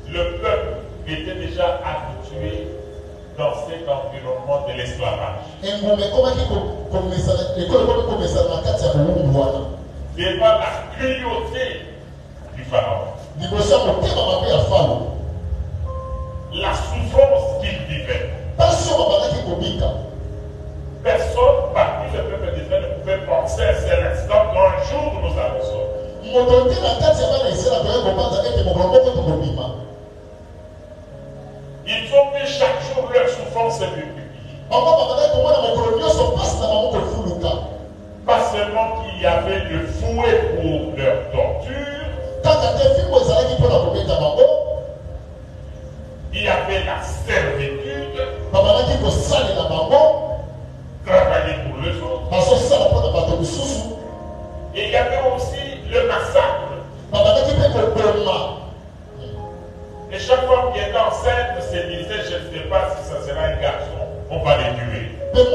Le peuple était déjà habitué dans cet environnement de l'esclavage. Devant la cruauté du pharaon, la souffrance qu'il vivait, personne parmi le peuple d'Israël ne pouvait penser à cet instant qu'un jour nous allons sortir. Ils ont vu chaque jour leur souffrance se multiplier. Pas seulement qu'il y avait le fouet pour leur torture, il y avait la servitude, travailler pour les autres, et il y avait aussi le massacre. Et chaque femme qui est enceinte se disait, je ne sais pas si ça sera un garçon, on va les tuer. Dans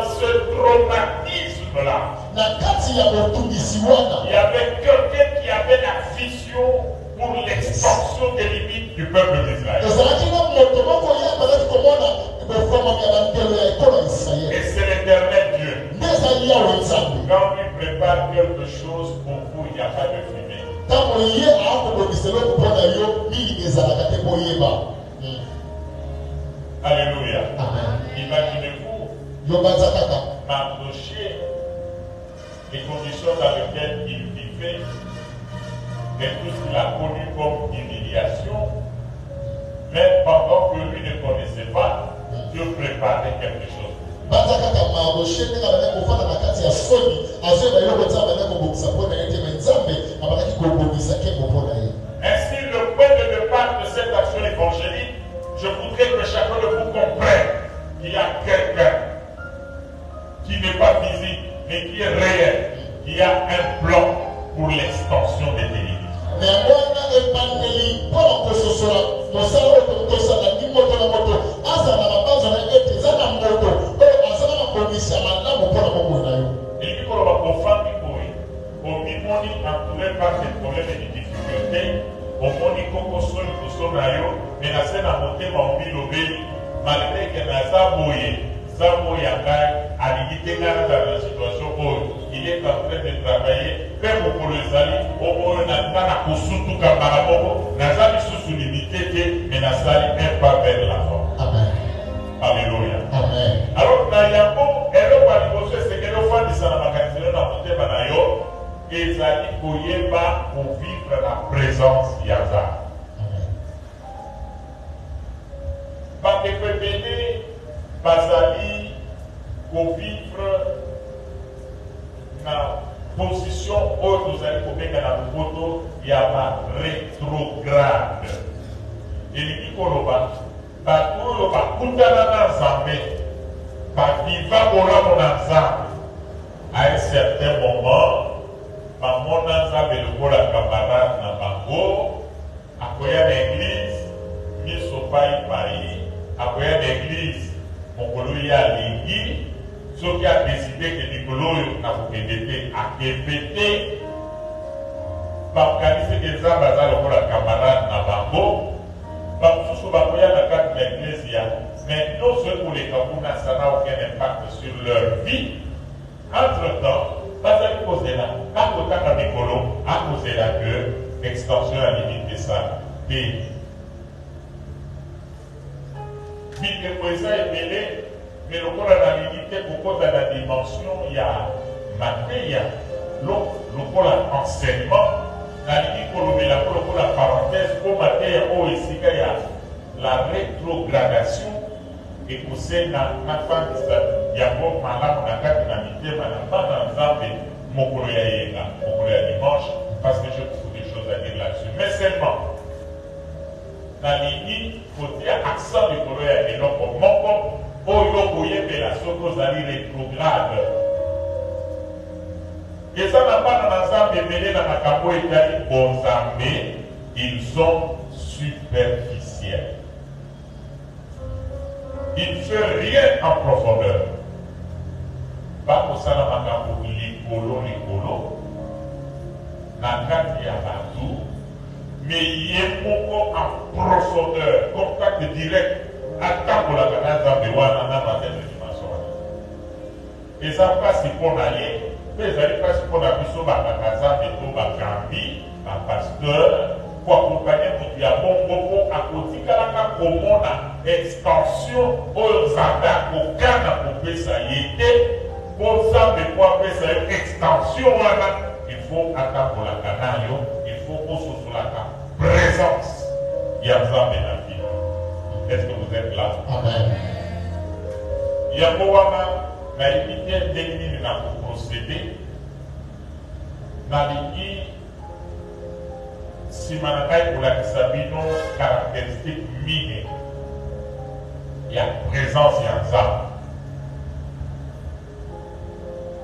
ce traumatisme-là, il y avait quelqu'un qui avait la vision pour l'expansion des limites du peuple d'Israël. Et c'est l'Éternel Dieu. Quand lui prépare quelque chose pour vous, il n'y a pas de fumée. Alléluia. Imaginez-vous m'approcher les conditions dans lesquelles il vivait et tout ce qu'il a connu comme humiliation, même pendant que lui ne connaissait pas, Dieu préparait quelque chose. Ainsi, le point de départ de cette action évangélique, je voudrais que chacun de vous comprenne qu'il y a quelqu'un qui n'est pas physique, mais qui est réel, qui a un plan pour l'extension des limites. Et puis pour avoir entendu au Mimoni entouré par des problèmes et des difficultés, au Moni Koko Sol Kusonayo, menacé dans mon thème en Bilobé, malgré que Nazaboye, Zaboyangai, a limité dans la situation où il est en train de travailler, même pour le Zali, au moins Natana Kosutu Kamarabobo, Nazali sous limité, mais Nazali n'est pas vers l'avant. Amen. Alléluia. Amen. Alors, Nayambo, Elo Walibosé, c'est que le fan de Sanamakanisé dans mon thème Nayo, et Zali Koyeba pour vivre la présence Yaza. Bakepebele, Bazali, pour vivre la position où nous allons mettre dans le photo, il y a ma rétrograde. Et il dit qu'on va, Batoulo va Koutana Nzambe, Batiba Bola mon ensemble. À un certain moment, mon ensemble est le Bola camarade Nabango, à quoi l'église, mis au pays Paris, à quoi l'église, mon colonie à l'église, ce qui a décidé que Nicolo a été à répéter, organiser des armes à la camarade Nabango, mais non seulement pour les Kabouna, ça n'a aucun impact sur leur vie. Entre-temps, pas à cause de là, à côté de Nicolo, à cause de la que l'extension a limité ça. Mais le président est mêlé, mais le corps a la limité pour cause de la dimension, il y a matière, le corps a enseignement, la limite pour la parenthèse, pour matière, il y a la rétrogradation, et pour ça, il y a bon malade, on a quatre invités, on n'a pas d'ensemble, mon collègue dimanche, parce que j'ai beaucoup de choses à dire là-dessus. Mais seulement, la limite, il faut dire accent du collègue et non comme mon corps, oh, il y a la chose à rétrograde. Et ça n'a pas d'ensemble, mais dans la capo et bon armés, ils sont superficiels. Il ne fait rien en profondeur. Pas pour ça, dans ma capo, l'écolo, na kati ya bato, mais il y a beaucoup en profondeur, contact direct, atakolaka na nzambe wana na matene dimension wana. Eza mpasi mpo na ye, mpe ezali mpasi mpo na biso bakaka nzambe to bakambi, bapasteur, po akompanye moto ya bongo mpo akotikalaka komona extension oyo nzambe akokana kopesa ye te, mpo nzambe po apesa yo extension wana, il faut atakolaka nayo, il faut ososolaka présence ya nzambe na vie. Est-ce que vous êtes là? Amen. Yango wana na limite ndenge nini na koprocéder nalingi nsima na ngai kolakisa bino caractéristique mine ya présence ya nzambe.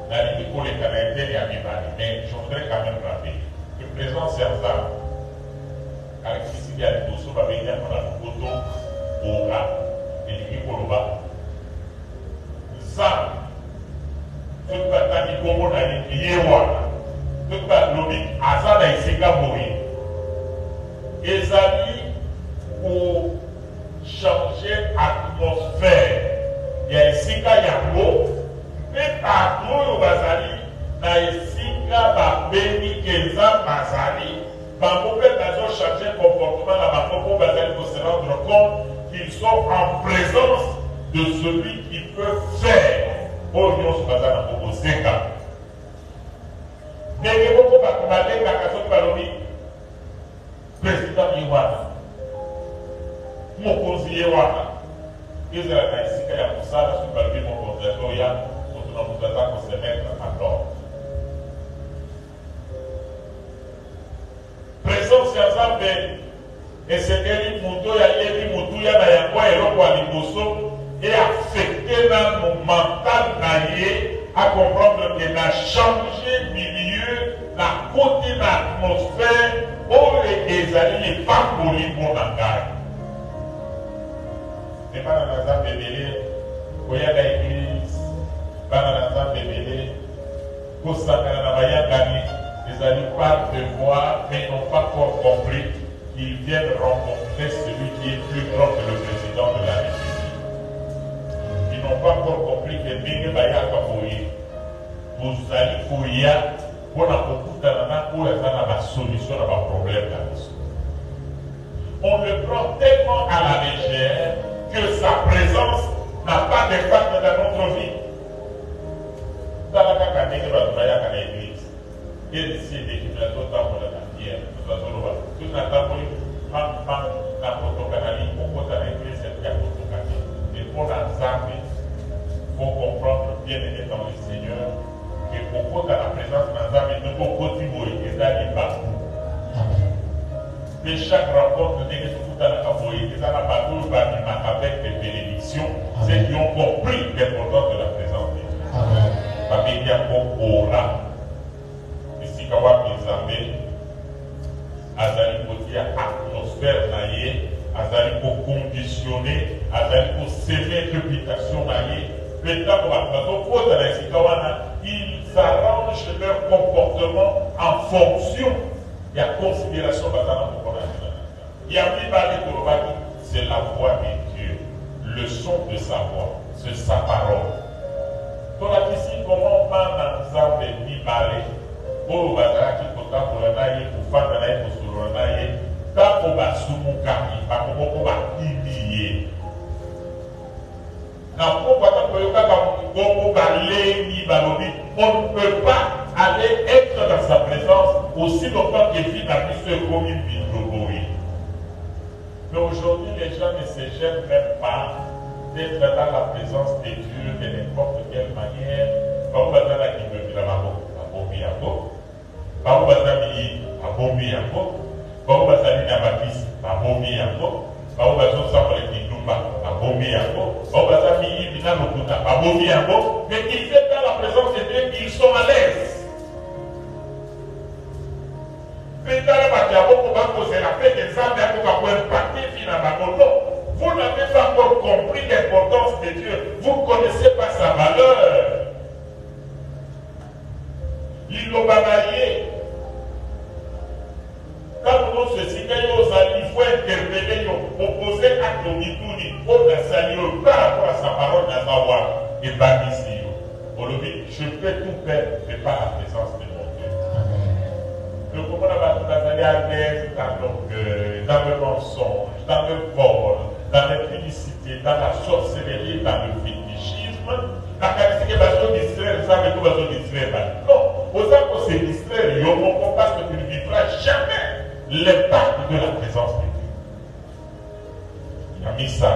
Nalingi koleka na eteni ya mibale, mais je voudrais quand même rappeler que présence ya nzambe caractéristique ya liboso babengi yango na lopoto ora elingi koloba nzambe soki batandi kombo na ye wana soki balobi aza na esika boye ezali kochange atmosphère ya esika yango mpe bato oyo bazali na esika babengi ke nzambe azali bango mpe bazochange comportement na bango mpo bazali kose rendre compte qu'ils sont en présence de celui qui peut faire. Oh, nous sommes dans le Boseka. Ndenge moko bato balengaka soki balobi président ye wana mokonzi ye wana ezala na esika ya kosala soki balobi mokonzi atoya moto na moto aza kosemetre en ordre. Présence ya nzambe esekeli moto yayebi motuya na yango eloko ya liboso e affecte nano mental na ye a comprendre que na changer milieu na côté na atmosphère oyo ezali lepakoli mpo na ngai. Te bana na nzambe ebele koyaka eglise, bana na nzambe ebele kosangana na bayangani ezali par devoir, mais ils n'ont pas encore compris qu'ils viennent rencontrer celui qui est plus grand que le président de la République. Ils n'ont pas encore compris que Benge Bayaka Boye, vous allez Koya, pour la solution à ma problème. On le prend tellement à la légère que sa présence n'a pas d'impact dans notre vie. Dans la cacané, dans l'église, et ici, il y a d'autres temps pour la pierre, tout la temps la photocanalie, pourquoi dans l'église, c'est la photocanalie. Et pour la Zambie, il faut comprendre bien aimé dans le Seigneur que pourquoi dans la présence de la Zambie, nous pouvons continuer et d'aller partout. Mais chaque rencontre de Dieu, tout dans la Kaboye, et dans la bateau, avec des bénédictions, c'est qui ont compris l'importance de la présence de Dieu. Babéli a aura. Ici, quand on va azali kotia atmosphère na ye, azali ko conditionner, azali ko semer réputation na ye. Maintenant, ils arrangent leur comportement en fonction de la considération de la c'est la voix de Dieu, le son de sa voix, c'est sa parole. Donc ici, comment on va dans Zambé Nibale, pour Bazaraki, pour Tapouranaye, pour Fatanaye, pour Souranaye, Tapoba Soumukami, Papoba Ibiye. On ne peut pas aller être dans sa présence aussi longtemps que vit dans ce comme une Bidroboï. Mais aujourd'hui, les gens ne se gênent même pas d'être dans la présence de Dieu de n'importe quelle manière. Mais ils viennent dans la présence de Dieu, ils sont à l'aise. Vous n'avez pas encore compris l'importance de Dieu. Vous ne connaissez pas sa valeur. L'Ilobanaye, non ceci, il faut interpeller, opposer à Domituni, au Nassalio, par rapport à sa parole d'Azawa et Bamisio. Je peux tout faire, mais pas la présence de mon Dieu. Le commandant va aller à l'aise dans le mensonge, dans le vol, dans l'impudicité, dans la sorcellerie, dans le fétichisme. La qualité va se distraire, ça veut tout va se distraire. Non, aux gens qu'on se distraire, ils ne parce que tu ne vivras jamais l'impact de la présence de Dieu. Il a mis ça.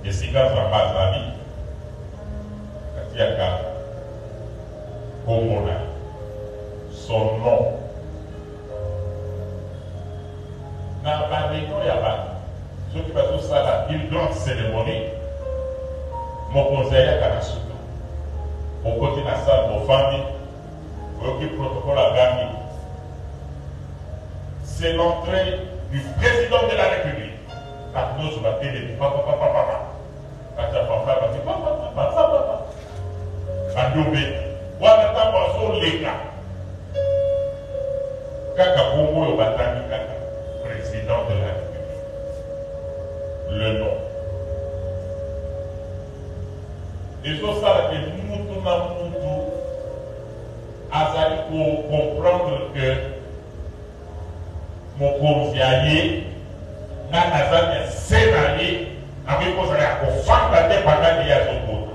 Et si dans un bazali, Katiaka, Komona, son nom, dans la réunion, il y a ceux qui passent ça là, une grande cérémonie, mon conseiller à Kanasuto, au côté de la salle, mon famille, au protocole à Gami. C'est l'entrée du président de la République. Par nous, sur la télé, papa. Président de la République. Le nom. Les autres, ça, que nous, Azali, pour comprendre que mon conseiller n'a pas scénario avec quoi ça a offert la tête pendant qu'il y a son côté.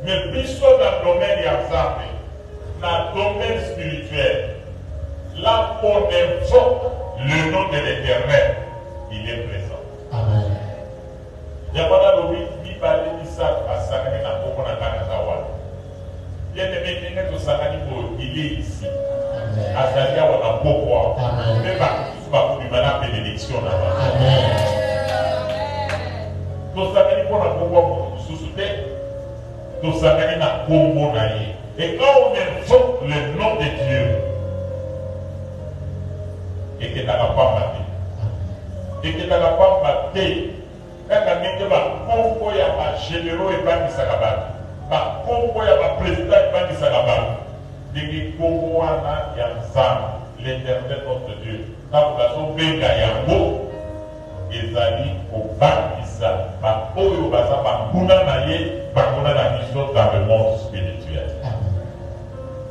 Mais plus dans le domaine dans le domaine spirituel, là où on invoque le nom de l'Éternel, il est présent. Amen. Il n'y a pas d'objet qui va dire ça à Sakani na Koko na Kanakawa. Il y a des métiers de Sakani il est ici. Azalia ou na Koko. Mais pas pour lui faire la bénédiction là-bas. Amen. Donc Sakani pour na Koko sous-souté. Donc Sakani na Koko na Yé. Et quand on invoque le nom de Dieu, et que tu n'as pas maté, et que tu n'as pas maté, quand tu as mis que Congo y a pas généraux et pas qui s'agabat, Congo y a pas président et pas qui s'agabat, et que Congo y a l'éternel notre Dieu. Quand vous avez benga yango, ezali au baptisa, oyo baza bakuna na ye, bakuna na mission dans le monde spirituel.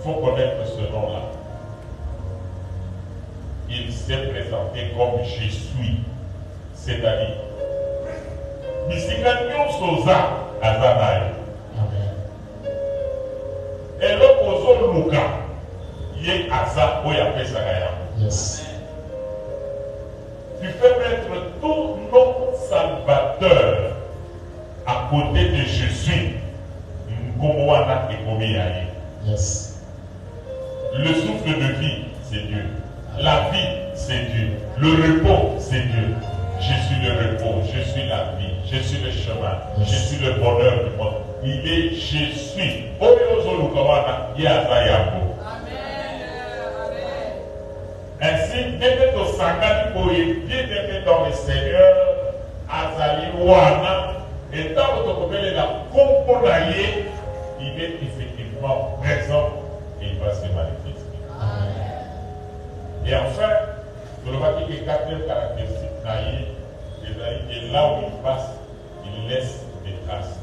Il faut connaître ce nom-là. Il s'est présenté comme je suis. C'est-à-dire, Misikanyo Soza Azanaï. Et l'opposant Luka, Yé Aza Oya Pesagaya. Yes. Tu fais mettre tout nom salvateur à côté de Jésus. Ngomoana et Komiyaye. Yes. Le souffle de vie, c'est Dieu. La vie, c'est Dieu. Le repos, c'est Dieu. Je suis le repos, je suis la vie, je suis le chemin, je suis le bonheur du monde. Il est je suis. Ainsi, dès que tu s'engages bien dans le Seigneur, Azali Wana, et tant que tu connais la componaille, il est effectivement présent et il va se manifester. Et enfin, je vois qu'il y a 4 caractéristiques naïves, et là où il passe, il laisse des traces,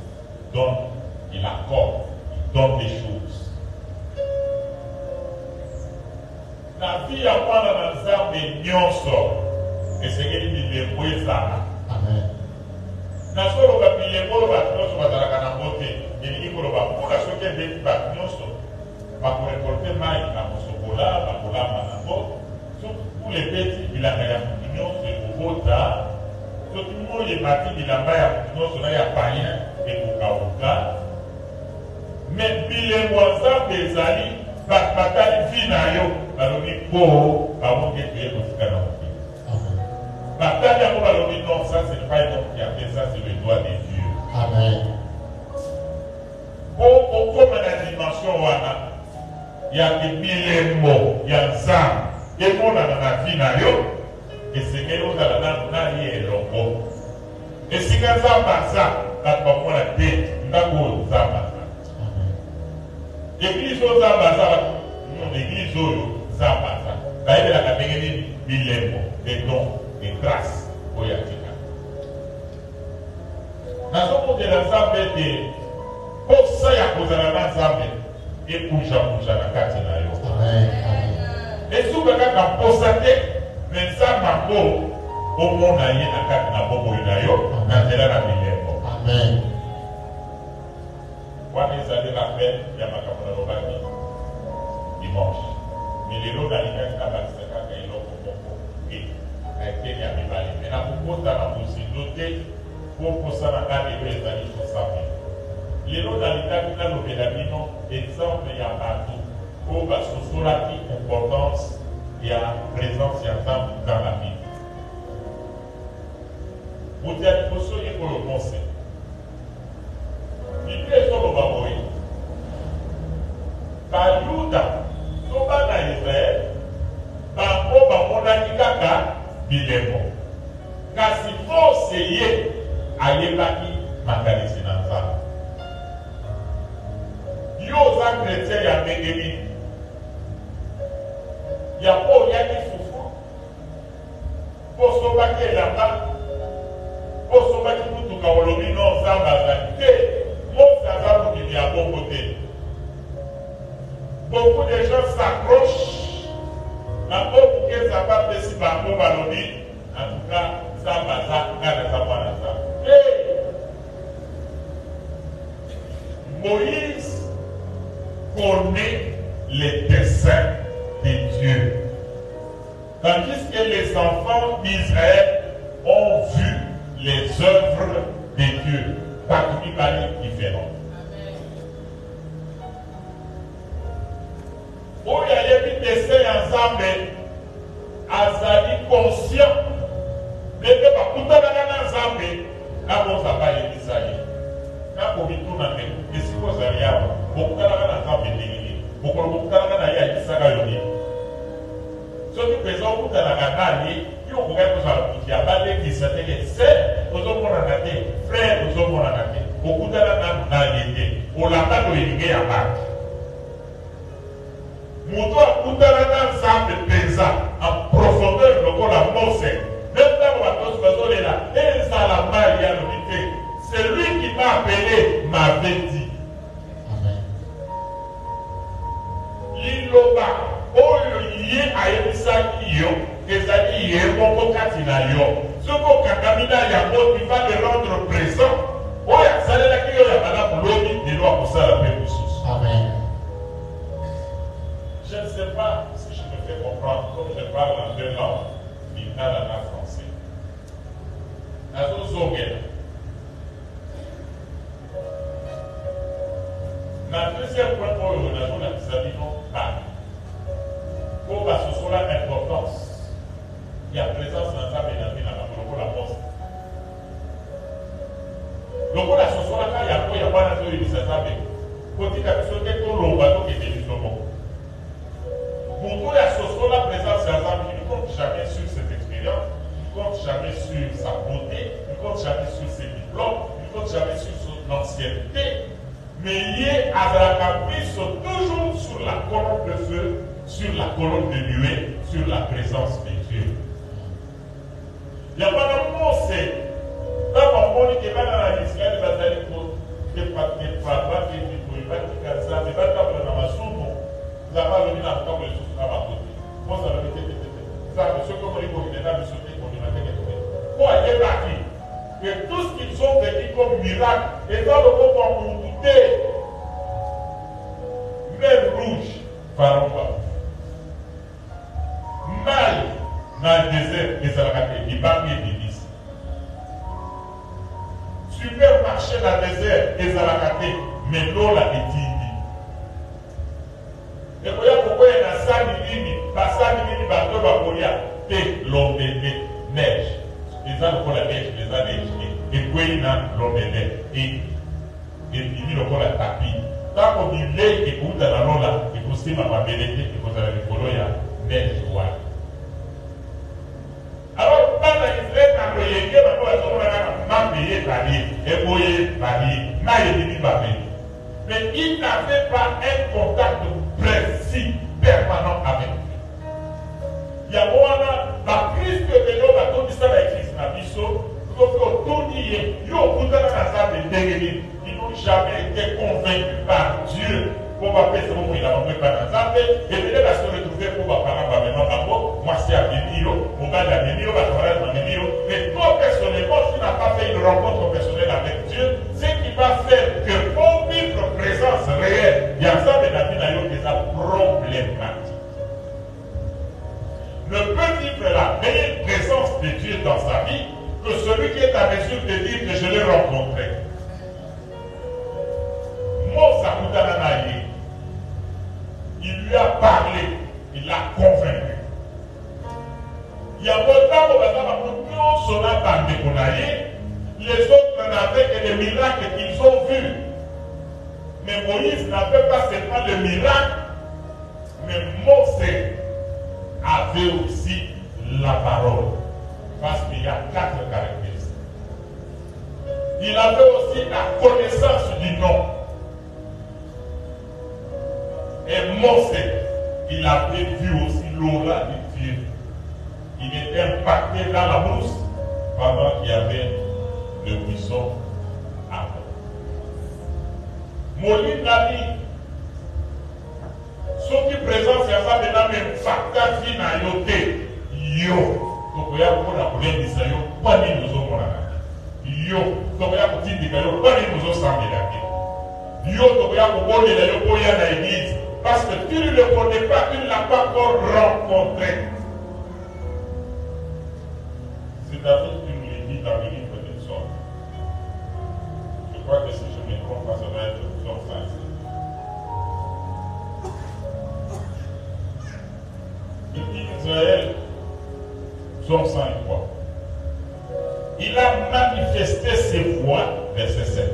il accorde, il donne des choses. La vie à moi dans les armes de Nyonso, et c'est qu'il dit les Bouezana. Amen. N'a pas le papier, le Nyonso va dans la canamoté, il dit pour la soquette des Nyonso, va pour récolter maïs, va pour Sokola, va pour la Manabo. Pour les petits, il a un Nyonso et pour Bota. Tout le monde est parti, il a un Nyonso, il y a païen et pour Kaouka. Mais les voisins des alliés, Bakatali Finayo, Balobi Po, avant que tu aies aussi Kanamouki. Bakatali Amo Balobi, non, ça c'est pas un homme qui a fait ça, c'est le doigt de Dieu. Amen. Comme la dimension, il y a des milliers de mots, il y a un sang, et on a dans la Finayo, et c'est que l'on a dans la vie et l'on. Et si quand ça passe, la parole a été, d'accord, ça passe. L'église aux ambassades, non, l'église aux ambassades. baïbe la kabengeni bilembo des dons des grâces oyatika nazomondela nzambe te posa ya kozala na nzambe epujapuja na kati na yo esuka kaka mposa te me nzambe yango omona ye na kati na bomoi na yo na nzela na bilembo wana ezali rappel ya makambo na lobaki dimanche milelo nalikaki na bakisa kaka eloko moko na eteni ya mibale me na kokota na mozindo te po kosala nga lelo ezali kosambe lelo nalikaki nalobela bino exemple ya bato oyo basosolaki importance ya présence ya nzambe dans la vie moto ya liboso ekolo mose biblia ezoloba boye bayuda to bana israel bango bamonaki kaka bilembo kasi mose ye ayebaki makanisi na nzambe yo oza chrétien ya ndenge nini ya po oliaki fufu po osomaki elamba po osomaki mutuka olobi no nzambe azali te mose aza mokili ya bongo te. Beaucoup de gens s'accrochent na oyo keza bapesi bango balobi en tout cas nzambe aza ngana za mwana nzambe. Moïse connaît les desseins de Dieu. Tandis que les enfants d'Israël ont vu les œuvres de Dieu. Particulièrement différentes. Oyo ayebi dessein ya Nzambe azali conscient ndenge bakutanaka na Nzambe nakoza bayebisa ye nakobituna te esika ozali awa bokutanaka na Nzambe ndenge nini bokolo bokutanaka na ye ayebisaka yo nini soki mpenza okutanaka naye yo okokai kozala kuti abalekisa teke se ozomonana te frère ozomonana te okutana nanu na ye te olanda loyelinge ya bato moto akutana na Nzambe mpenza en profondeur lokola Mose même ntango batosi bazolela ezala mai ya lobi te c'est lui qui m'a appelé m'avait dit liloba oyo ye ayebisaki yo ezali ye moko kati na yo soki okangami na yango tu vas le rendre présent oyo asalelaki yo ya malamu lobi lelo akosala mpe mosusu. Amen. Je ne sais pas si je me fais comprendre comme je parle en deux langues, dans la langue française. Na deuxième point pour le nation, la disabilité par pour la importance, il y a présence dans sa bénéfice dans la poste. Donc la société il y a pas de l'utilisation. Côté la société tout le bateau qui est justement. Pour tout la société la présence dans sa il ne compte jamais sur cette expérience, il ne compte jamais sur sa beauté, il ne compte jamais sur ses diplômes, il ne compte jamais sur son ancienneté. Mais il est à la capuche toujours sur la colonne de feu, sur la colonne de nuée, sur la présence de Dieu. Il n'y a pas de mot, c'est quand on dit que dans la Israël, il va aller pour des papa, des pas de casa, des pas de dans ma soupe, vous avez le la table de soupe à ma côté. Moi, ça va être ça, monsieur, comme on dit, il est là, monsieur, on est matin. Pour aller là, que tout ce qu'ils ont vécu comme miracle, et dans le moment où vous doutez, mer rouge, Pharaon va. Mal dans le désert, les Alakate, les barbiers d'Église. Supermarché dans le désert, les Alakate, mais l'eau l'a étini. Et pourquoi il y a ça, il y a bateau, l'homme de neige. Les ânes pour la neige, les ânes et puis il y a l'homme de neige. Et il y a le tapis. Tant qu'on dit les et qu'on a la lola, et qu'on s'est ma bébé, et qu'on a la colonia, neige, ouais. Alors, quand la Israël a payé, il y a payé, et payé, mais il n'avait pas un contact précis, permanent avec lui. Il y a la crise que nous avons dit ça dans l'église na biso, nous avons tout dit, ils n'ont jamais été convaincus par Dieu pour va faire ce moment il a pas dans ça et peut-être à se retrouver pour va parler maintenant moi c'est à Bénio, on va à Bénio, va travailler à Bénio, mais toi personnellement si tu n'as pas fait une rencontre personnelle avec Dieu, ce qui va faire que pour vivre présence réelle, il y a ça de la vie déjà problématique. Ne peut vivre la meilleure présence de Dieu dans sa vie que celui qui est à mesure de dire que je l'ai rencontré. Moussa Koutananaye, il lui a parlé, il l'a convaincu. Il y a longtemps les autres n'avaient que des miracles qu'ils ont vus. Mais Moïse n'avait pas seulement le miracle, mais Moïse avait aussi la parole. Parce qu'il y a 4 caractéristiques. Il avait aussi la connaissance du nom. Et Moïse, il avait vu aussi l'aura de Dieu. Il était impacté dans la brousse pendant qu'il y avait le buisson à l'eau. Moïse a dit, ceux qui présentent ça maintenant même facteur qui n'a yoté, yo, donc il y a beaucoup de gens qui ont pas mis nous autres yo, donc il y a beaucoup de gens qui ont pas mis nous autres sans mélanger. Yo, donc il y a beaucoup de gens qui ont dans l'église parce que tu ne le connais pas, tu ne l'as pas encore rencontré. C'est David qui nous l'a dit dans le livre de Psaume. Je crois que si je me trompe pas, ça va être Psaume 5. Il dit Israël, Psaume 5, quoi. Il a manifesté ses voies, verset 7,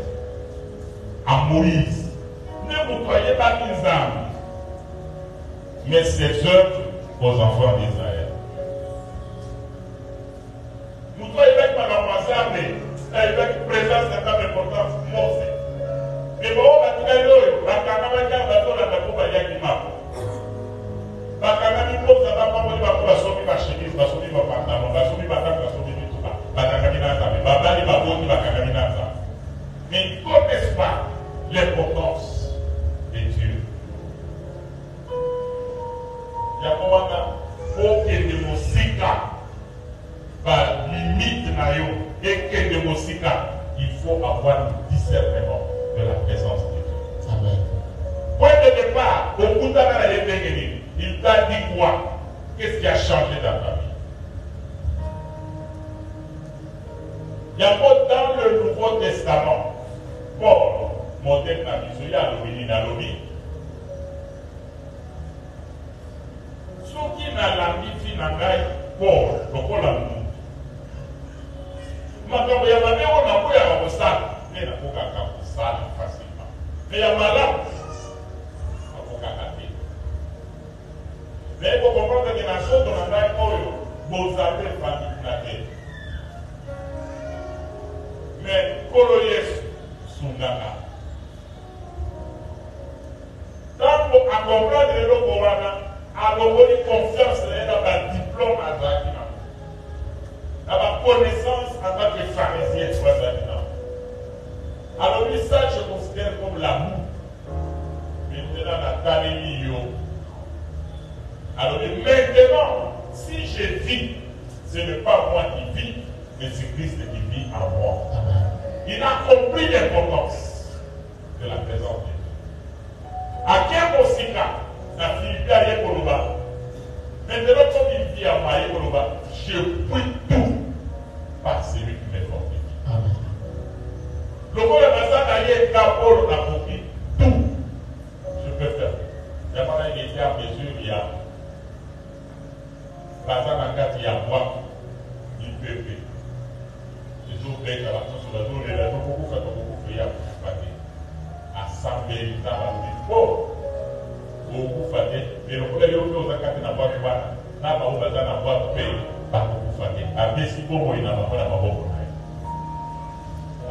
à Moïse. Ne vous croyez pas qu'ils âmes, mais ses œuvres aux enfants d'Israël. Nous croyons avec Madame Mazamé, avec présence de telle importance, Mose. Mais bon, on va dire, on va dire, on va dire, mais ils ne connaissent pas l'importance de Dieu. Il y a un de Mosika, limite et de Mosika, il faut avoir le discernement de la présence de Dieu. Amen. Point de départ, au bout d'un il t'a dit quoi? Qu'est-ce qui a changé dans ta vie? Il y a dans le Nouveau Testament, Paul, modèle na biso ya lobini na lobi. Soki na lambi fi na ngai Paul, lokola mundu. Makambo ya mabe ona koya kosala, ne na kokaka kosala facilement. Mais ya malamu, akokaka te. Mais il faut comprendre que dans ce domaine, vous avez famille la tête. Mais Koloyes Sungana. Quand vous accompagnez le Corana, avez confiance dans le diplôme à Zakina. Dans la connaissance en tant que pharisien de Zakina. Alors, ça, je considère comme l'amour. Maintenant, la Talémio. Alors maintenant, si je vis, ce n'est pas moi qui vis, mais c'est Christ qui vit en moi. Il a compris l'importance de la présence de Dieu. À quel Mosika, la Philippe à Yekoloba, maintenant comme il vit à moi Yekoloba, je puis tout par celui qui m'est fortifié. Le mot de Massa d'ailleurs, d'abord, a compris tout. Je peux faire. Vraiment, il était à mesure, il y a il y a moi, il peut faire. Les autres pays, la sur la zone, les gens beaucoup fait beaucoup faire assemblée, dans la vie. Beaucoup fait. Mais le problème, c'est que quand on a boîte, n'a pas ouvert la boîte, pas beaucoup fait. À Bessi, comment il n'a pas la boîte.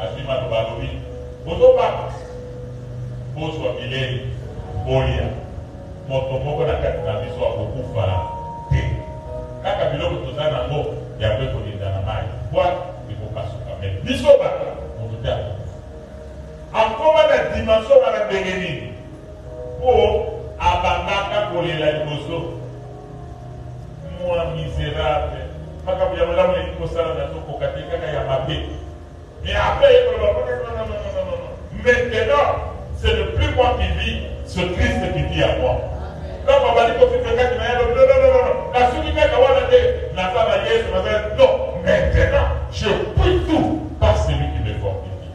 À Jima de Balobi, vous pas. Vous soyez Milène, Bolia. Mon tomo, la carte n'a pas beaucoup fait. kaka biloko toza nango yango ekolenda na mai bwate ekopasuka me biso bato moto te akoma na dimension wana ndenge nini mpo abandaka kolela liboso mwa misérable makambo ya malamu elingi kosala na tokoka te kaka ya mabe mais après ekoloba maintenant c'est le plus moi qui vis ce Christ qui vit à moi. Quand on va dire que c'est quelqu'un qui m'a dit non, la souris kaka wana te nazala Yesu nazala non, maintenant je puis tout par celui qui me fortifie.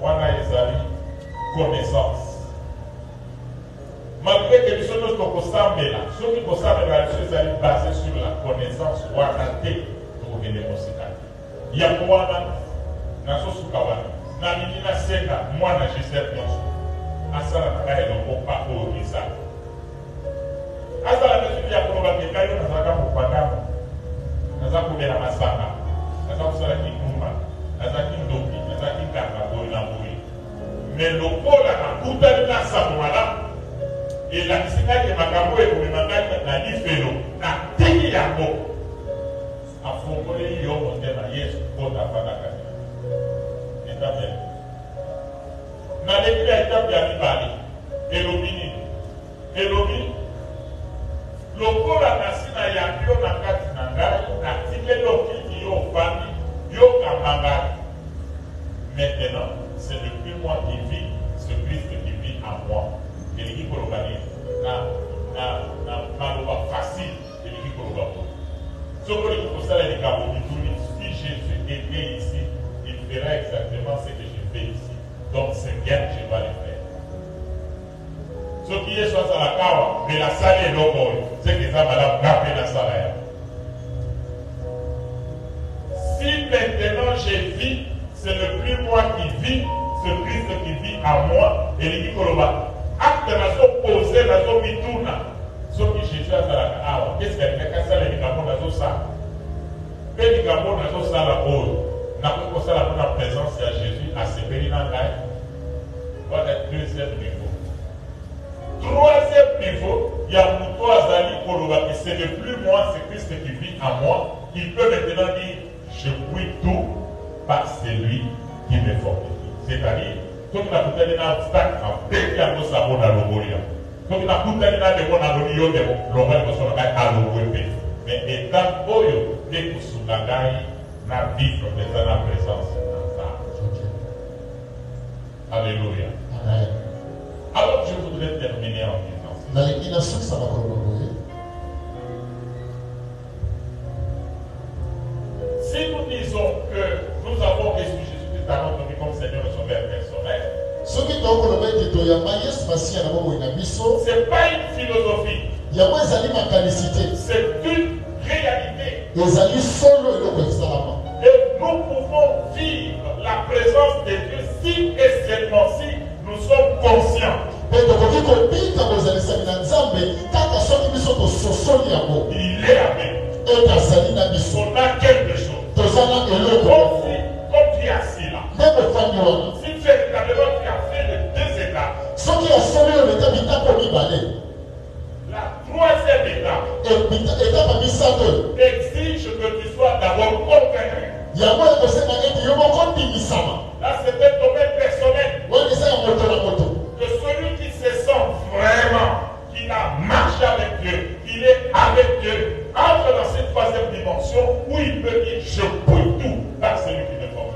Wana ezali connaissance. Malgré que les choses qu'on là, ceux qui consemblent la chose est basée sur la connaissance ou la tête pour venir au Sénat. Il y a pour moi, dans ce soukawana, dans l'Inina Seka, moi, dans Gisèle Pionsou, à ça, la taille de mon pas au Risa. À ça, la question, il y a pour le Kayo, dans un camp pour Padam, dans un coup de la Massaka, dans un coup de la Kikouma, dans un coup d'Oki, dans un coup de la mais le pôle a tout à l'heure, ça, voilà. Et la kisika ke makambo ekomemaka na lifelo na tiki yango afongoli yo motema Yesu mpona afandaka etape na leki ya etape ya mibale elobi nini elobi lokola nasi na yambi yo na kati na ngai natikeli okiki yo ofandi yo kambanga maintenant c'est depuis moi qui vis ce Christ qui vit en moi. Et l'équipe colombienne na maloba facile et l'équipe colombienne. Ce que l'équipe postale est capable de dire, si Jésus était ici, il fera exactement ce que je fais ici. Donc c'est bien que je vais le faire. Ce qui est soit à la kawa, mais la salle est l'homme, c'est que ça madame n'a pas la salle. Si maintenant je vis, c'est le plus moi qui vis, ce Christ qui vit en moi, et l'équipe colombienne. Acte nazo posé nazo mituna soki Jésus azalaka awa qu'est-ce qu'il y a kasala likambo nazo sala pe likambo nazo sala oyo nakoki kosala mpona présence ya Jésus asepeli na ngai voilà deuxième niveau. Troisième niveau, il y a moto azali koloba que c'est le plus moi, c'est Christ qui vit en moi. Il peut maintenant dire je puis tout par celui qui me fortifie. C'est-à-dire quand on a tout à l'heure obstacle, dès qu'il y a un sabon à l'ogolia. Quand on a tout à l'heure de mon agonio, de l'ogolia, à l'ogolia. Mais étant oyo, dès que sous la gaille, n'a vivre dans la présence de ça. Alléluia. Amen. Alors je voudrais terminer en disant si nous disons que nous avons reçu Jésus-Christ dans notre vie comme Seigneur et Sauveur personnel, c'est pas une philosophie, c'est une réalité. Et nous pouvons vivre la présence de Dieu si et seulement si nous sommes conscients. Il est avec nous. On a quelque chose. Comme tu es assis là. Si tu es établement, tu as fait les deux étapes. La troisième étape exige que tu sois d'abord convaincu. Là, c'est un domaine personnel. Que celui qui se sent vraiment qu'il a marché avec Dieu, qu'il est avec Dieu, entre dans cette troisième dimension où il peut dire je peux tout par celui qui me forme.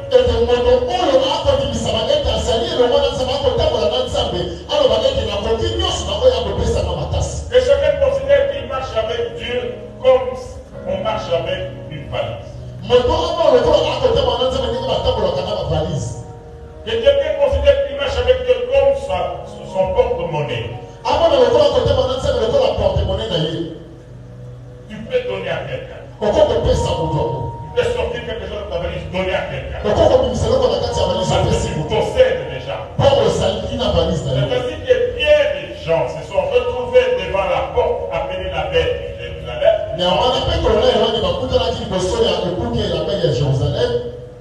Et chacun considère qu'il marche avec Dieu comme on marche avec une valise. Que quelqu'un considère qu'il marche avec Dieu comme son porte-monnaie. Tu peux donner à quelqu'un. Tu peux sortir quelque chose de ta valise, donner à quelqu'un. Parce que tu possèdes déjà. C'est ainsi que bien des gens se sont retrouvés devant la porte appelée la belle de Jérusalem.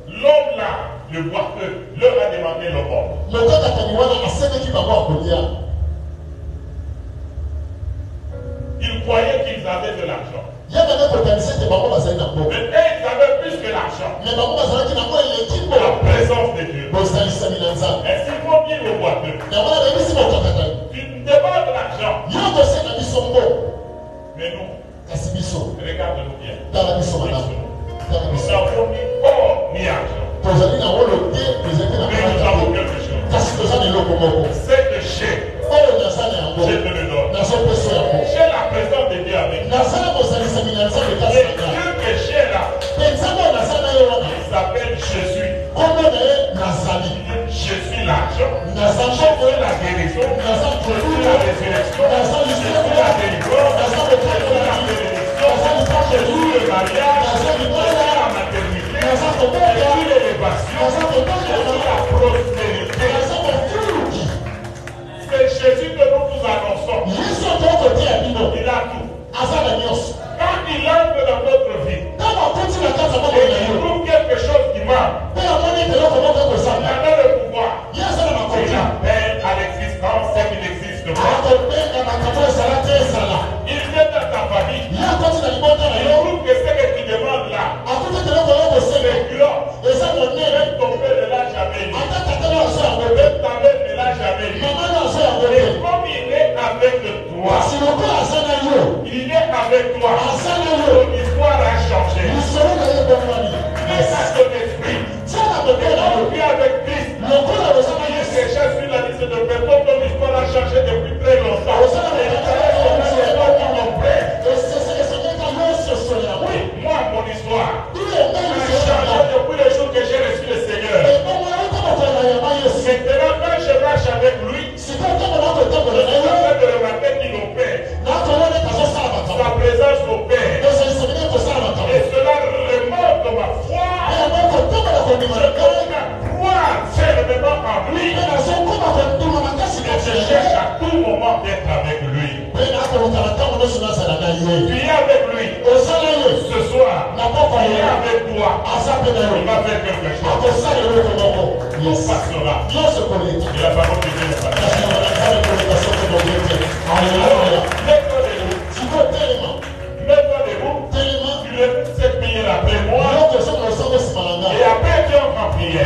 L'homme là, le boiteux, leur a demandé le bon. Ils croyaient qu'ils avaient Mais nous, regarde-nous bien. Nous avons ni or ni argent. Mais nous avons quelque chose. Cette chair, je te le donne. J'ai la présence de Dieu avec nous. Et Dieu que j'ai là, il s'appelle Jésus. Je suis l'argent, je suis la guérison, je suis la résurrection, je suis la délivrance, je suis la bénédiction, je suis le mariage, je suis la maternité, je suis l'élévation, je suis la prospérité. C'est Jésus que nous vous annonçons. Il a tout. Quand il entre dans notre vie, et il trouve quelque chose qui marche, il a le pouvoir. Il appelle à l'existence ce qui n'existe pas. Il vient dans ta famille. Il trouve que ce que tu demandes là, c'est gloire. Même ton père ne l'a jamais eu. Même ta mère ne l'a jamais eu. Et comme il est avec toi, il est avec toi. Ton histoire a changé. Il est à ton esprit. Et donc, tu es avec Christ. Il est déjà sur la liste de personnes. Ton histoire a changé depuis très longtemps. Et tu oui, moi, mon histoire a changé depuis le jour que j'ai reçu le Seigneur. Maintenant, quand je marche avec lui, je suis en train de remarquer qu'il opère. Sa présence opère. Et cela remonte ma foi. Je dois croire fermement en lui. Et je cherche à tout moment d'être avec lui. Tu es avec lui. Ce soir, il est avec toi. Il va faire quelque chose. On passera. Et la parole de Dieu est passée. Mets-toi debout. Tu lèves cette prière après moi. Et après tu entres en prière.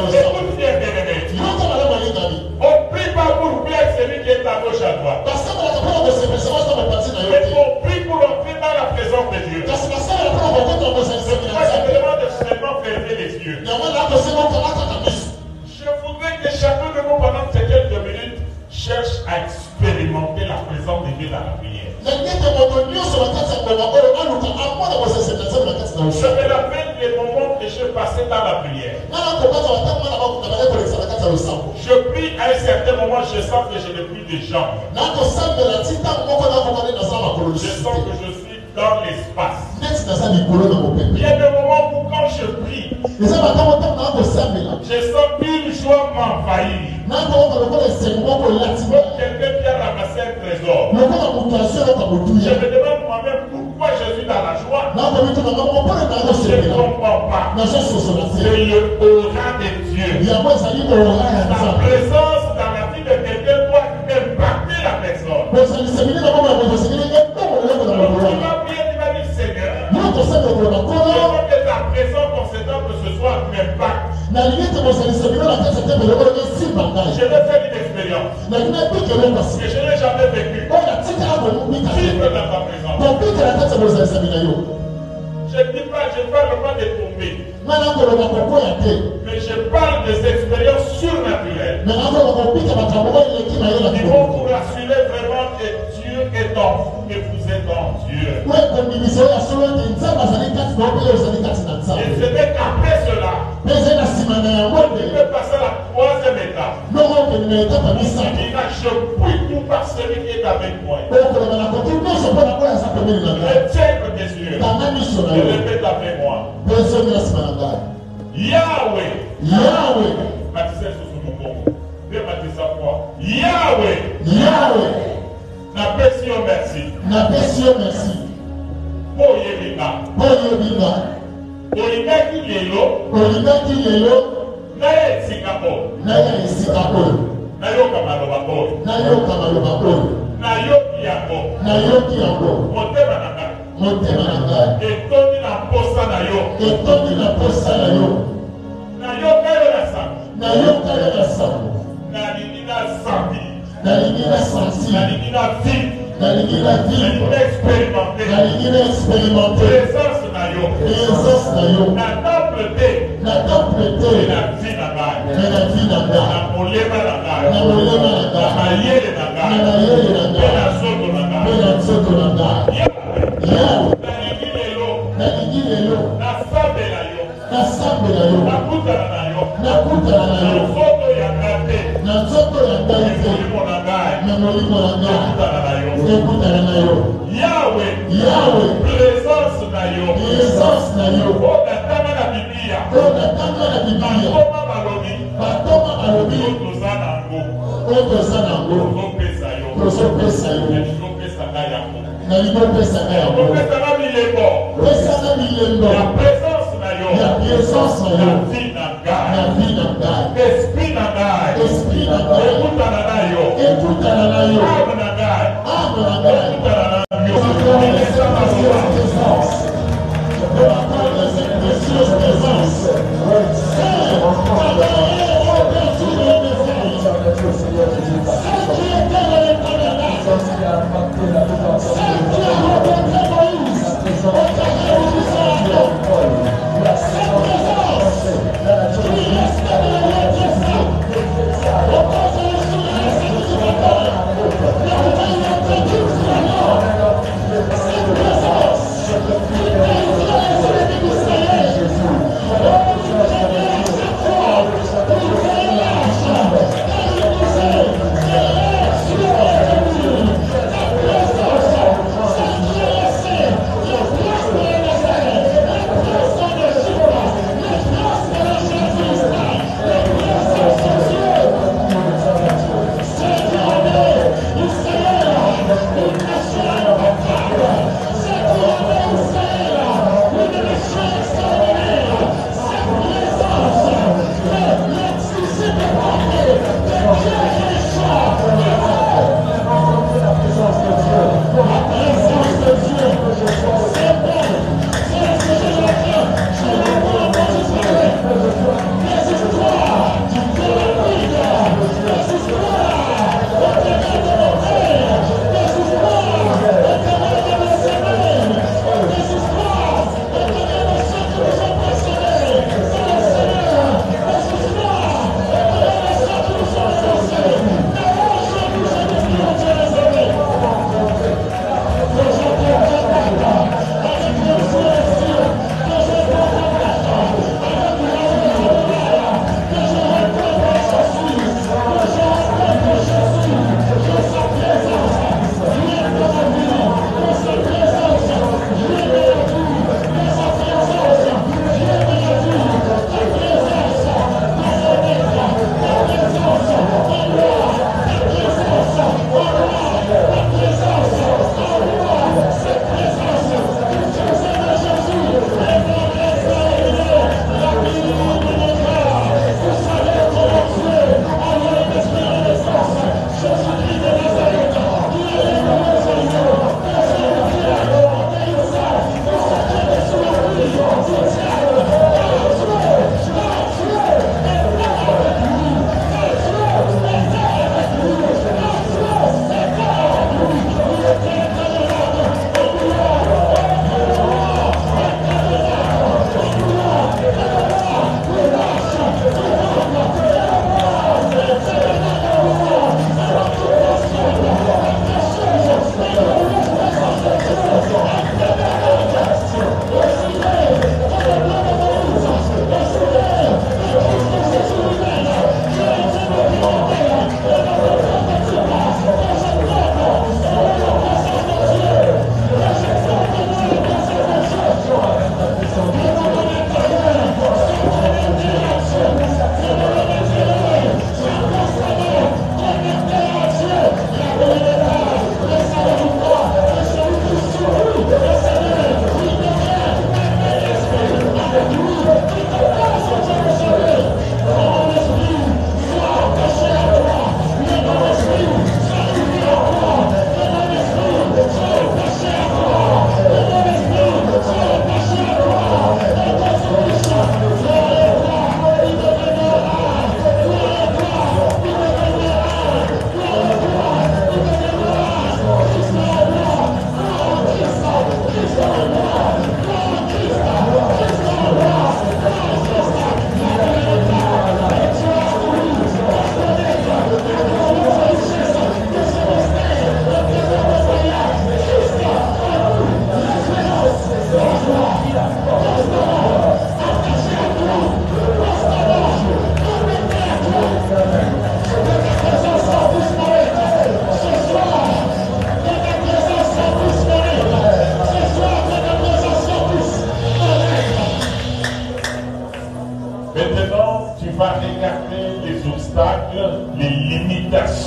Écoute bien, bien-aimé. On prie pas pour plaire celui qui est à gauche à droite. Mais on prie pour entrer dans la présence de Dieu. Moi, je te demande de seulement fermer les yeux. Je voudrais que chacun de nous, pendant ces quelques minutes, cherche à expérimenter la présence de Dieu dans la prière. Je me rappelle les moments que j'ai passés dans la prière. Je prie à un certain moment, je sens que je n'ai plus de jambes. Je sens que je suis dans l'espace. Il y a des moments où quand je prie, je sens qu'une joie m'envahit. Comme quelqu'un qui a ramassé un trésor. Je me demande moi-même pourquoi je suis dans la joie. Je ne comprends pas. C'est le aura de Dieu. La présence dans la vie de quelqu'un doit impacter la personne. Tu vas prier, tu vas dire Seigneur, je veux que ta présence concédante ce soir m'impacte. Je vais faire une expérience que je n'ai jamais vécue. Vivre dans ta présence. Je ne parle pas de tomber. Mais je parle des expériences surnaturelles. Ils vont vous rassurer vraiment que Dieu est en vous, que vous êtes en Dieu. Et ce n'est qu'après cela, on peut passer à la troisième étape. Il dit, je prie tout par celui qui est avec moi. Ferme tes yeux. Et répète après moi. Yahweh. Yahweh. Baptisez sous mon corps. Dieu baptise sa foi. Yahweh. Yahweh. N'apprécions merci. N'apprécions merci. Oyebina. Oyebina. Oyibaki lelo. Oyibaki lelo. Naye esikapo. Naye esikapo. Nayoka maloba oyo. Nayoka maloba oyo. Nayoki yango. Nayoki yango. Motema na ngai. Motema na ngai. Etondi na posa na yo. Etondi na posa na yo. Nayoka yo na sango. Nayoka yo na sango. Nalingi na sangi. Nalingi na sansi. Nalingi na vie. nalingi na vivre nalingi na expérimenter présence na yo na temple te na vie na ngai na molema na ngai na mayele na ngai na nzoto na ngai yawe nalingi lelo nasambela yo nakutana na yo na nzoto ya ngai te na molimo na ngai ekutana na yo yawe présence na yo oyo natanga na Biblia batoma balobi oyo toza nango tozopesa yo nalingi opesa ngai yango pesanga milembo ya présence na yo na vie na ngai esprit na ngai ekutana na yo âme na ngai ekutana na yo Thank you.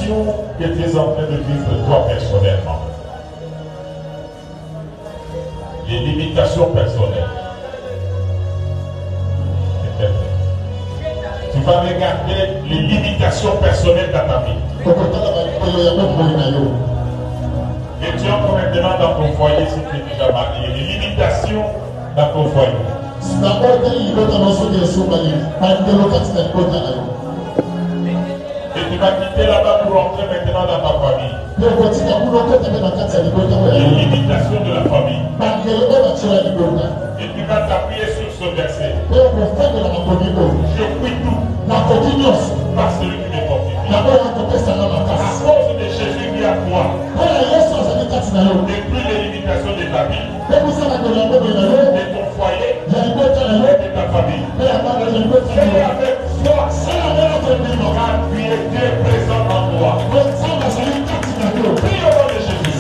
limitations que tu es en train de vivre toi personnellement. Les limitations personnelles. Tu vas regarder les limitations personnelles dans ta vie. Et tu entres maintenant dans ton foyer si tu es déjà marié. Les limitations dans ton foyer. Et tu vas quitter là-bas pour entrer maintenant dans ta famille. Les limitations de la famille. Et tu vas t'appuyer sur ce verset. Je prie tout par celui qui me fortifie. À cause de Jésus qui est à toi. Depuis les limitations de ta vie, de ton foyer, et de ta famille. Fais avec force, car tu es Dieu présent en toi. Prie au nom de Jésus.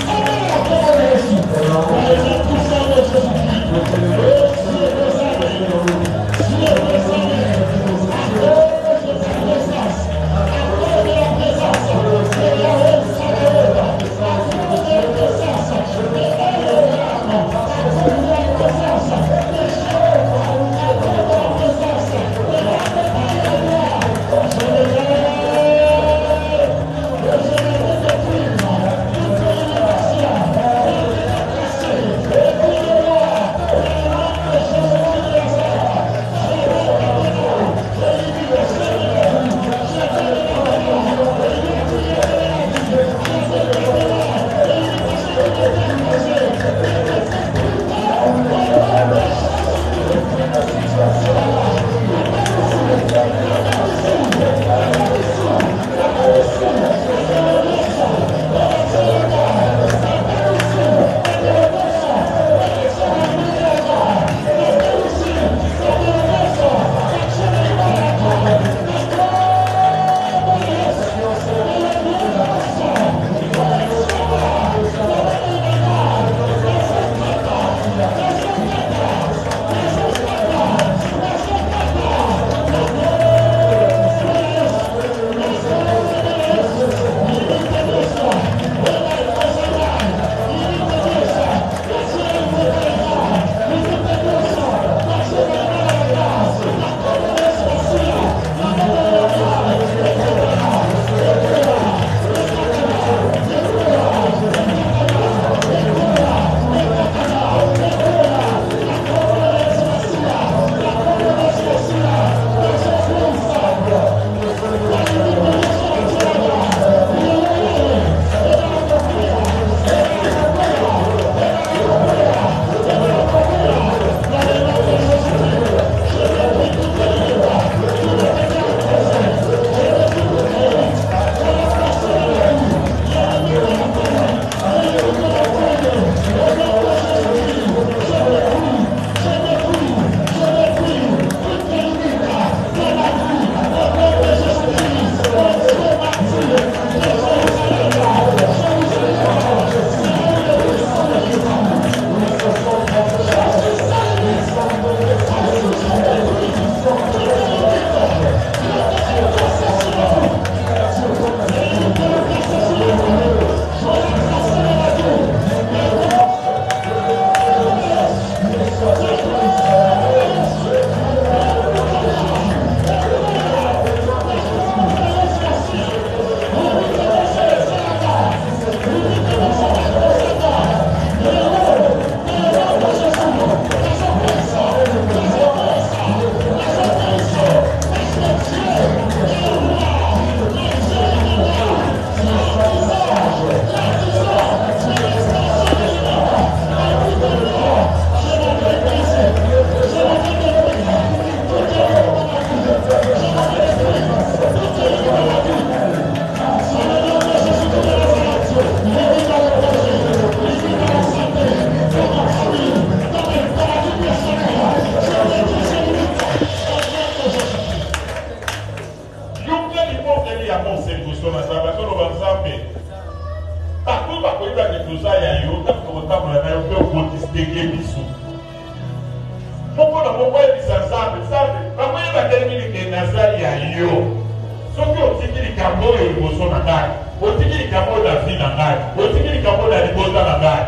otiki likambo na vie na ngai, otiki likambo na libota na ngai.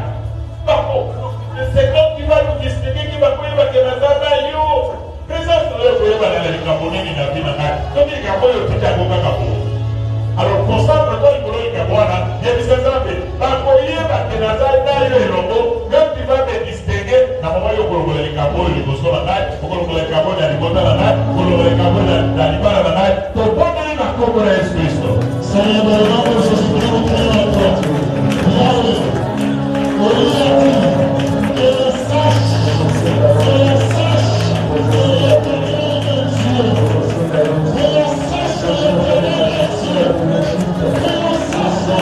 C'est comme qui va nous distinguer, qui va koyeba ke nazana yo. Présence oyo koyeba na likambo nini na vie na ngai. Toki likambo oyo tiki yango kaka po. Alors concentre-toi likolo likambo wana, yebisa Nzambe, bakoyeba ke nazana yo elongo, même tu vas me distinguer na mama yo kolokola likambo oyo liboso na ngai, okolokola likambo na libota na ngai, okolokola likambo na libala na ngai. Tobondeli na kombo na Yesu Kristo. Seigneur, dans le nom de Jésus-Christ, nous prions à toi. Yahweh, que le sache, que le sache, que l'éternel est Dieu. Que le sache, que l'éternel est Dieu. Que le sache,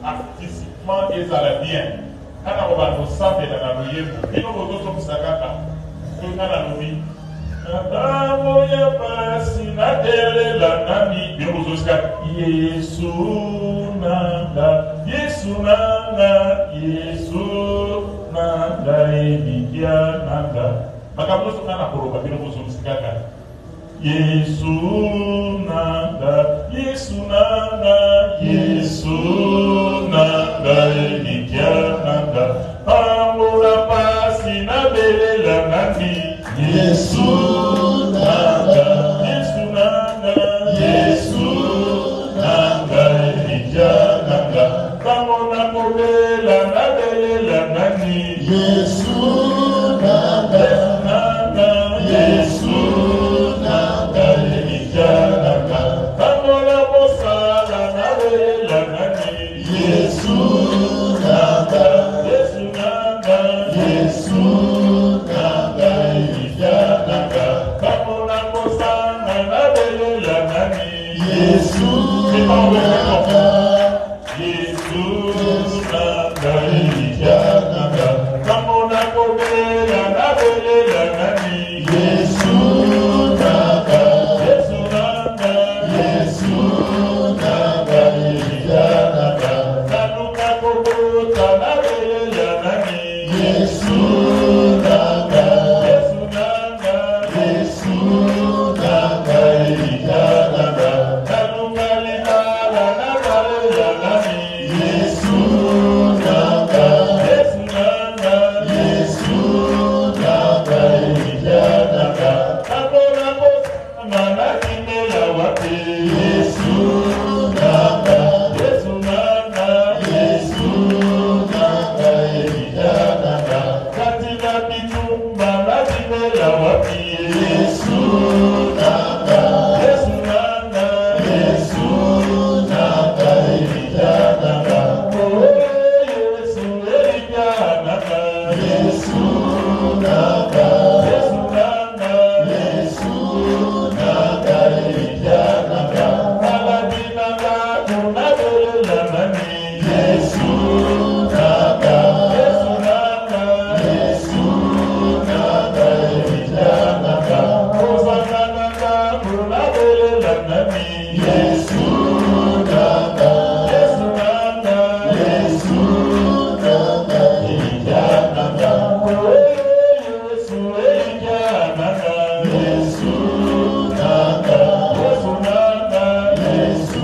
artistiquement ezala bien. Kana ko ba no sambe na na loyebo. Bino ko to musakaka. Ko kana lobi. Adamo ya pasi na tele la nani. Bino ko zoska Yesu nanga, Yesu nanga, Yesu nanga ebikia nanga. Maka musu kana koroba bino ko zoska Yesu nanga, Yesu nanga, Yesu nanga ebikia nanga. Amura pasi na bele la nani. Yesu nanga, Yesu nanga, Yesu nanga ebikia nanga. Kamona kobela na bele la nani. Yesu nanga, Yesu nanga ebikia nanga. Kamona mosala na bele la nani. Yesu nanga, Yesu nanga, Yesu nanga ebikia nanga. Kamona mosala na bele la nani. Yesu nanga, Yesu nanga ebikia nanga. Kamona kobela na bele la nani. Yesu nanga, Yesu nanga, Yesu nanga ebikia nanga. Kanuka kobota na bele la nani. Yesu nanga, Yesu nanga, Yesu nanga ebikia nanga. Kanuka libala na bele la nani. Yesu nanga, Yesu nanga, Yesu nanga ebikia nanga. Kamona kosana na kimela wapi. Yesu nanga, Yesu nanga, Yesu nanga ebikia nanga. Katika bitumba na kimela wapi. Yesu nanga, Yesu nanga, Yesu nanga ebikia nanga. Oh Yesu ebikia nanga. Yesu nanga, Yesu nanga, Yesu nanga ebikia nanga. Maladi nanga kuna bele la nani. Yesu nanga, Yesu nanga, Yesu nanga ebikia nanga. Kozanga nanga kuna bele la nani. Yesu nanga, Yesu nanga, Yesu nanga ebikia nanga. Oh Yesu ebikia nanga. Yesu nanga, Yesu nanga, Yesu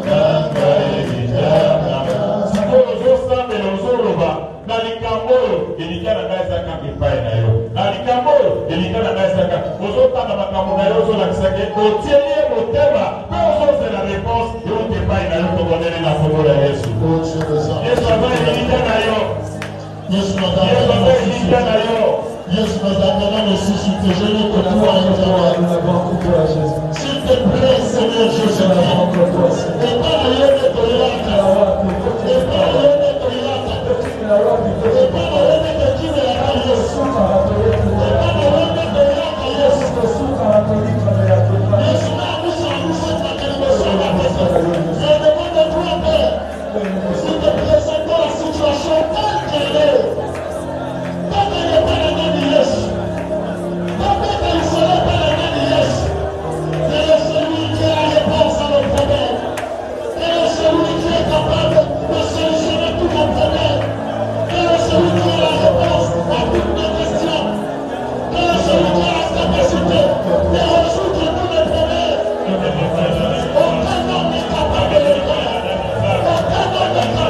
nanga ebikia nanga. Sikoyo ozosambela ozoloba na likambo oyo ebikia nanga ezaka epai na yo. Na likambo oyo ebikia nanga ezaka ozotanga makambo na yo ozolakisaki otieli ye motema mpe ozozela réponse yote epai na yo toboneli na kombo na Yesu. Yesu aza ebikia na yo. Yesu Yesu aza ebikia na yo. Yesu nous aussi sur tes genoux que toi s'il te plaît, Seigneur Jésus, et pas rien de ton lac, et pas rien de ton lac, et pas rien de qui me l'a dit, Yesu, et pas rien de ton lac, Yesu, Yesu, je demande à toi, Père, si te présentes dans la situation telle qu'elle est, tant qu'elle n'est pas la main de Yesu, tant qu'elle ne serait pas la main de Yesu, elle est celui qui a la réponse à nos problèmes, elle est celui qui est capable de solutionner tous nos problèmes, elle est celui qui a la réponse à toutes nos questions, elle est celui qui a la capacité de résoudre tous les problèmes. Aucun homme n'est capable de le faire. Aucun homme n'est capable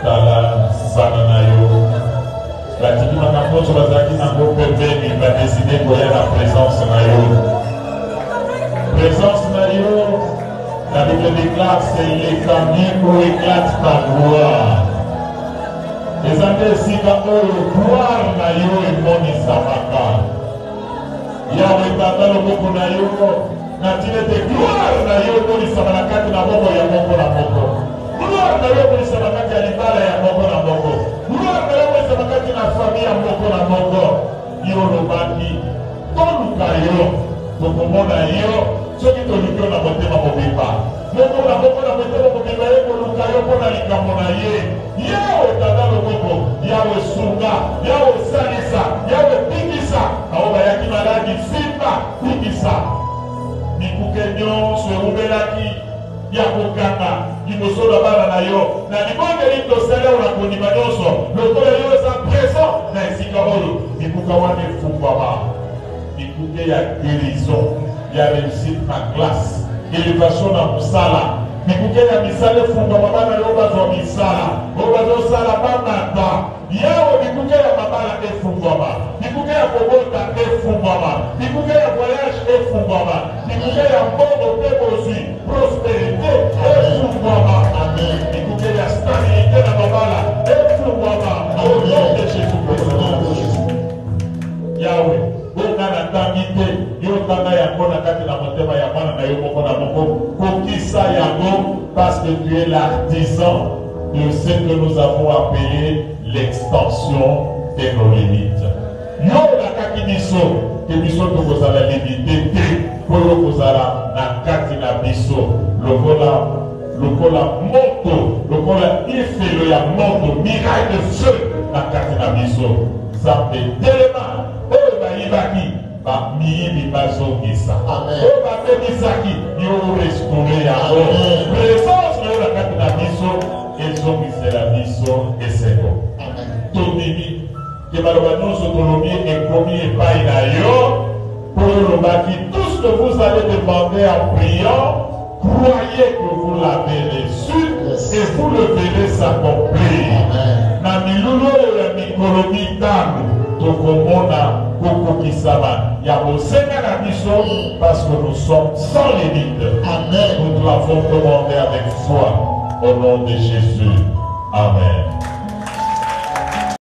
tala sananayo batiki makamoto bazaki nango pembeni badeside koya na présence na yo. Présence na yo, la Bible déclare c'est l'étendue où éclate ta gloire. Les années sika oyo gloire na yo emonisamaka. Yawe tata loboko na yo natine te gloire na yo emonisama na kati na moko ya moko na moko. Gloire na yo emonisama kati ya libala ya moko na moko. Gloire na yo emonisama kati na famille ya moko na moko. Yo lobaki toluka yo tokomona yo soki toluki yo na motema mobimba. Moko na motema mobimba ye koluka yo mpona likambo na ye. Yawe tata loboko, Yawe sunga, Yawe salisa, Yawe pingisa. Aho bayaki maladi simba pingisa. Mikuke nyonso ewumelaki ya kokanga liboso na bana na yo. Na libongeli tosala na kondima nyonso lokola yo eza présent na esika oyo. Mikuka wana efungwama. Mikuke ya guérison, ya réussite na classe, élévation na mosala. Mikuke ya misala efungwama bana yo bazwa misala. Oyo bazosala bamata. Yawe mikuke ya mabala efungwama. Mikuke ya kobota efungwama. Mikuke ya voyage efungwama. Mikuke ya mbongo pe bozwi prospérité efungwama. Mikuke ya stabilité na mabala efungwama. Au nom de Jésus-Christ. Yawe okana tangite yo tanga yango na kati na motema ya mwana na yo moko na moko kokisa yango parce que tu es l'artisan de ce que nous avons appelé l'extension de nos limites. Yo nakaki biso ke biso tokozala limité te oyo kozala na kati na biso lokola moto lokola ifelo ya moto miraille de feu na kati na biso nzambe telema oyo bayibaki bamiyibi bazongisa oyo babemisaki yo restaure yango présence na yo na kati na biso ezongisela biso eseko tondimi ke baloba nyonso tolobi ekomi epai na yo po olobaki tout ce que vous allez demander en priant croyez que vous l'avez reçu et vous le verrez s'accomplir. Na milulu oyo ya mikolo mitano tokomona kokokisama ya bosenga na biso parce que nous sommes sans limite. Amen. Nous l'avons demandé avec foi au nom de Jésus. Amen.